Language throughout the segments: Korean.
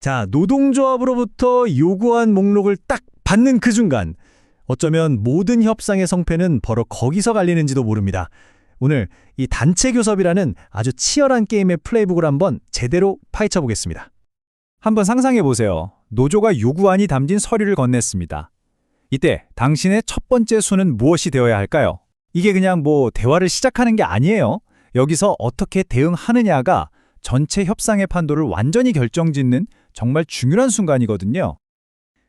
자, 노동조합으로부터 요구한 목록을 딱 받는 그 순간, 어쩌면 모든 협상의 성패는 바로 거기서 갈리는지도 모릅니다. 오늘 이 단체 교섭이라는 아주 치열한 게임의 플레이북을 한번 제대로 파헤쳐 보겠습니다. 한번 상상해 보세요. 노조가 요구안이 담긴 서류를 건넸습니다. 이때 당신의 첫 번째 수는 무엇이 되어야 할까요? 이게 그냥 대화를 시작하는 게 아니에요. 여기서 어떻게 대응하느냐가 전체 협상의 판도를 완전히 결정짓는 정말 중요한 순간이거든요.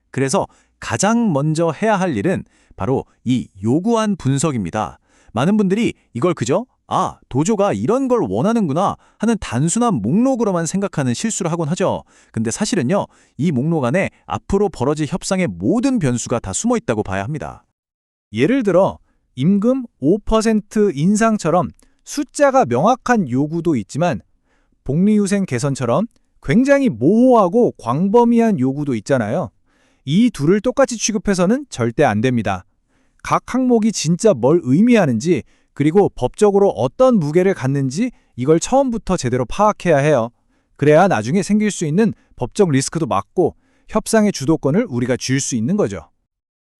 그래서 가장 먼저 해야 할 일은 바로 이 요구안 분석입니다. 많은 분들이 이걸 그저 도조가 이런 걸 원하는구나 하는 단순한 목록으로만 생각하는 실수를 하곤 하죠. 근데 사실은요, 이 목록 안에 앞으로 벌어질 협상의 모든 변수가 다 숨어 있다고 봐야 합니다. 예를 들어 임금 5% 인상처럼 숫자가 명확한 요구도 있지만 복리후생 개선처럼 굉장히 모호하고 광범위한 요구도 있잖아요. 이 둘을 똑같이 취급해서는 절대 안 됩니다. 각 항목이 진짜 뭘 의미하는지, 그리고 법적으로 어떤 무게를 갖는지 이걸 처음부터 제대로 파악해야 해요. 그래야 나중에 생길 수 있는 법적 리스크도 막고 협상의 주도권을 우리가 쥘 수 있는 거죠.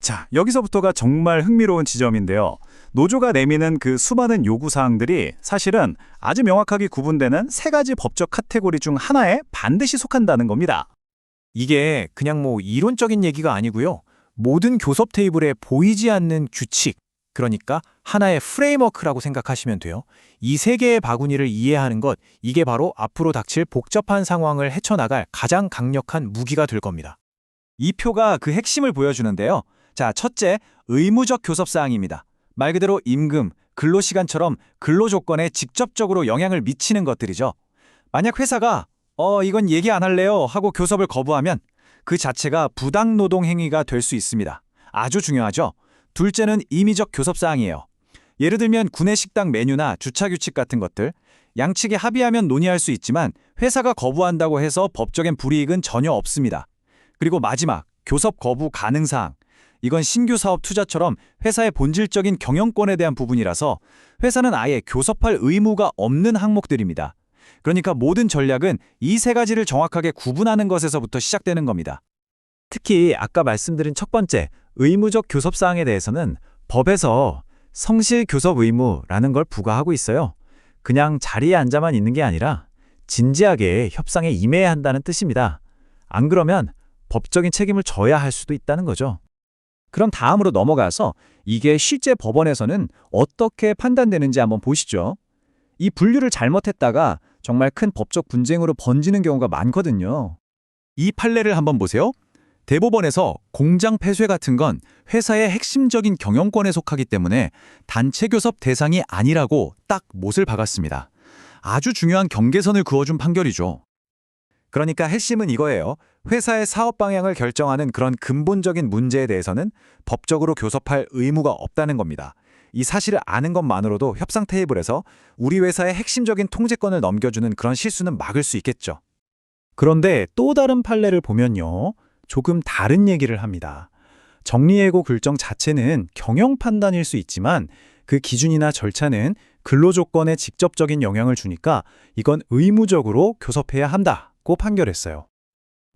자, 여기서부터가 정말 흥미로운 지점인데요. 노조가 내미는 그 수많은 요구사항들이 사실은 아주 명확하게 구분되는 세 가지 법적 카테고리 중 하나에 반드시 속한다는 겁니다. 이게 그냥 이론적인 얘기가 아니고요. 모든 교섭 테이블에 보이지 않는 규칙, 그러니까 하나의 프레임워크라고 생각하시면 돼요. 이 세 개의 바구니를 이해하는 것, 이게 바로 앞으로 닥칠 복잡한 상황을 헤쳐나갈 가장 강력한 무기가 될 겁니다. 이 표가 그 핵심을 보여주는데요. 자, 첫째, 의무적 교섭사항입니다. 말 그대로 임금, 근로시간처럼 근로조건에 직접적으로 영향을 미치는 것들이죠. 만약 회사가 이건 얘기 안 할래요 하고 교섭을 거부하면 그 자체가 부당노동 행위가 될 수 있습니다. 아주 중요하죠. 둘째는 임의적 교섭사항이에요. 예를 들면 구내식당 메뉴나 주차규칙 같은 것들, 양측이 합의하면 논의할 수 있지만 회사가 거부한다고 해서 법적인 불이익은 전혀 없습니다. 그리고 마지막, 교섭 거부 가능사항. 이건 신규 사업 투자처럼 회사의 본질적인 경영권에 대한 부분이라서 회사는 아예 교섭할 의무가 없는 항목들입니다. 그러니까 모든 전략은 이 세 가지를 정확하게 구분하는 것에서부터 시작되는 겁니다. 특히 아까 말씀드린 첫 번째, 의무적 교섭사항에 대해서는 법에서 성실 교섭 의무라는 걸 부과하고 있어요. 그냥 자리에 앉아만 있는 게 아니라 진지하게 협상에 임해야 한다는 뜻입니다. 안 그러면 법적인 책임을 져야 할 수도 있다는 거죠. 그럼 다음으로 넘어가서 이게 실제 법원에서는 어떻게 판단되는지 한번 보시죠. 이 분류를 잘못했다가 정말 큰 법적 분쟁으로 번지는 경우가 많거든요. 이 판례를 한번 보세요. 대법원에서 공장 폐쇄 같은 건 회사의 핵심적인 경영권에 속하기 때문에 단체 교섭 대상이 아니라고 딱 못을 박았습니다. 아주 중요한 경계선을 그어준 판결이죠. 그러니까 핵심은 이거예요. 회사의 사업 방향을 결정하는 그런 근본적인 문제에 대해서는 법적으로 교섭할 의무가 없다는 겁니다. 이 사실을 아는 것만으로도 협상 테이블에서 우리 회사의 핵심적인 통제권을 넘겨주는 그런 실수는 막을 수 있겠죠. 그런데 또 다른 판례를 보면요, 조금 다른 얘기를 합니다. 정리해고 결정 자체는 경영 판단일 수 있지만 그 기준이나 절차는 근로조건에 직접적인 영향을 주니까 이건 의무적으로 교섭해야 한다고 판결했어요.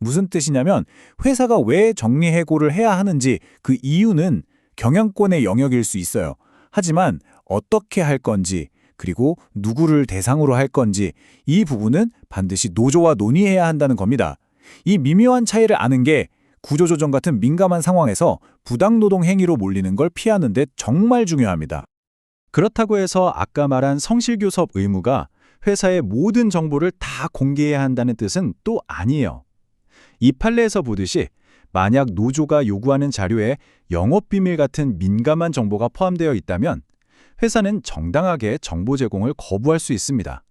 무슨 뜻이냐면 회사가 왜 정리해고를 해야 하는지 그 이유는 경영권의 영역일 수 있어요. 하지만 어떻게 할 건지, 그리고 누구를 대상으로 할 건지 이 부분은 반드시 노조와 논의해야 한다는 겁니다. 이 미묘한 차이를 아는 게 구조조정 같은 민감한 상황에서 부당노동 행위로 몰리는 걸 피하는 데 정말 중요합니다. 그렇다고 해서 아까 말한 성실교섭 의무가 회사의 모든 정보를 다 공개해야 한다는 뜻은 또 아니에요. 이 판례에서 보듯이 만약 노조가 요구하는 자료에 영업비밀 같은 민감한 정보가 포함되어 있다면 회사는 정당하게 정보 제공을 거부할 수 있습니다.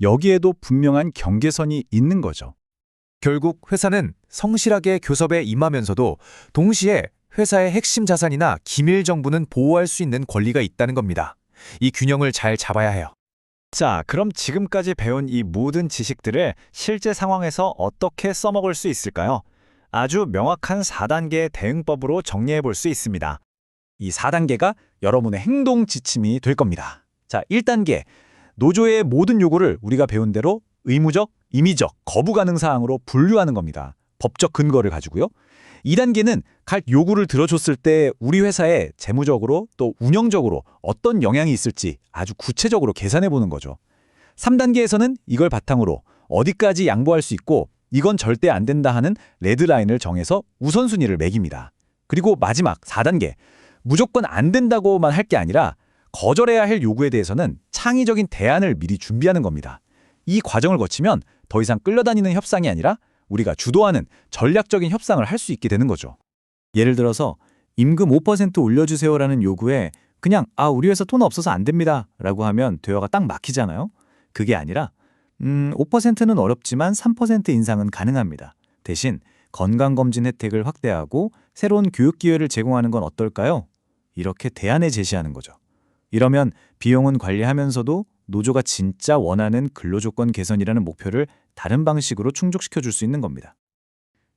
여기에도 분명한 경계선이 있는 거죠. 결국 회사는 성실하게 교섭에 임하면서도 동시에 회사의 핵심 자산이나 기밀 정보는 보호할 수 있는 권리가 있다는 겁니다. 이 균형을 잘 잡아야 해요. 자, 그럼 지금까지 배운 이 모든 지식들을 실제 상황에서 어떻게 써먹을 수 있을까요? 아주 명확한 4단계 대응법으로 정리해 볼 수 있습니다. 이 4단계가 여러분의 행동 지침이 될 겁니다. 자, 1단계. 노조의 모든 요구를 우리가 배운 대로 의무적, 임의적, 거부 가능 사항으로 분류하는 겁니다. 법적 근거를 가지고요. 2단계는 각 요구를 들어줬을 때 우리 회사에 재무적으로 또 운영적으로 어떤 영향이 있을지 아주 구체적으로 계산해 보는 거죠. 3단계에서는 이걸 바탕으로 어디까지 양보할 수 있고 이건 절대 안 된다 하는 레드라인을 정해서 우선순위를 매깁니다. 그리고 마지막 4단계, 무조건 안 된다고만 할 게 아니라 거절해야 할 요구에 대해서는 창의적인 대안을 미리 준비하는 겁니다. 이 과정을 거치면 더 이상 끌려다니는 협상이 아니라 우리가 주도하는 전략적인 협상을 할 수 있게 되는 거죠. 예를 들어서 임금 5% 올려주세요라는 요구에 그냥 우리 회사 돈 없어서 안 됩니다 라고 하면 대화가 딱 막히잖아요. 그게 아니라 5%는 어렵지만 3% 인상은 가능합니다. 대신 건강검진 혜택을 확대하고 새로운 교육 기회를 제공하는 건 어떨까요? 이렇게 대안을 제시하는 거죠. 이러면 비용은 관리하면서도 노조가 진짜 원하는 근로조건 개선이라는 목표를 다른 방식으로 충족시켜 줄 수 있는 겁니다.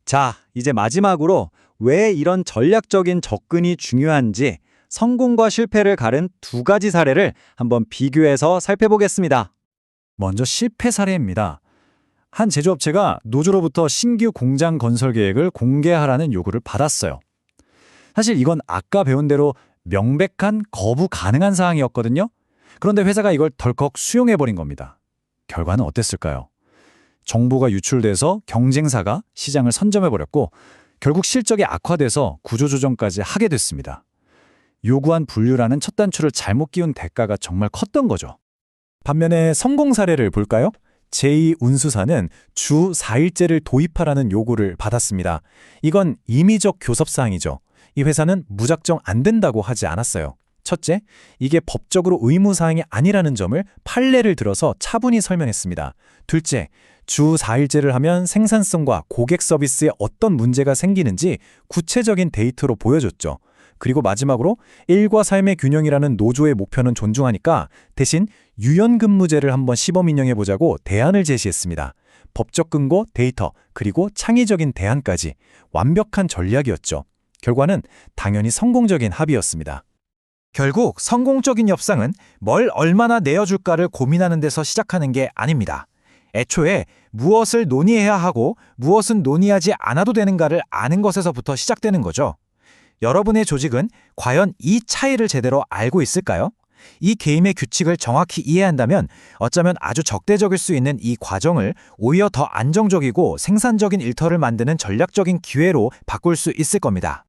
자, 이제 마지막으로 왜 이런 전략적인 접근이 중요한지 성공과 실패를 가른 2가지 사례를 한번 비교해서 살펴보겠습니다. 먼저 실패 사례입니다. 한 제조업체가 노조로부터 신규 공장 건설 계획을 공개하라는 요구를 받았어요. 사실 이건 아까 배운 대로 명백한 거부 가능한 사항이었거든요. 그런데 회사가 이걸 덜컥 수용해버린 겁니다. 결과는 어땠을까요? 정보가 유출돼서 경쟁사가 시장을 선점해버렸고 결국 실적이 악화돼서 구조조정까지 하게 됐습니다. 요구한 분류라는 첫 단추를 잘못 끼운 대가가 정말 컸던 거죠. 반면에 성공 사례를 볼까요? 제2운수사는 주 4일제를 도입하라는 요구를 받았습니다. 이건 임의적 교섭사항이죠. 이 회사는 무작정 안 된다고 하지 않았어요. 첫째, 이게 법적으로 의무사항이 아니라는 점을 판례를 들어서 차분히 설명했습니다. 둘째, 주 4일제를 하면 생산성과 고객 서비스에 어떤 문제가 생기는지 구체적인 데이터로 보여줬죠. 그리고 마지막으로 일과 삶의 균형이라는 노조의 목표는 존중하니까 대신 유연근무제를 한번 시범 인용해보자고 대안을 제시했습니다. 법적 근거, 데이터, 그리고 창의적인 대안까지 완벽한 전략이었죠. 결과는 당연히 성공적인 합의였습니다. 결국 성공적인 협상은 뭘 얼마나 내어줄까를 고민하는 데서 시작하는 게 아닙니다. 애초에 무엇을 논의해야 하고 무엇은 논의하지 않아도 되는가를 아는 것에서부터 시작되는 거죠. 여러분의 조직은 과연 이 차이를 제대로 알고 있을까요? 이 게임의 규칙을 정확히 이해한다면 어쩌면 아주 적대적일 수 있는 이 과정을 오히려 더 안정적이고 생산적인 일터를 만드는 전략적인 기회로 바꿀 수 있을 겁니다.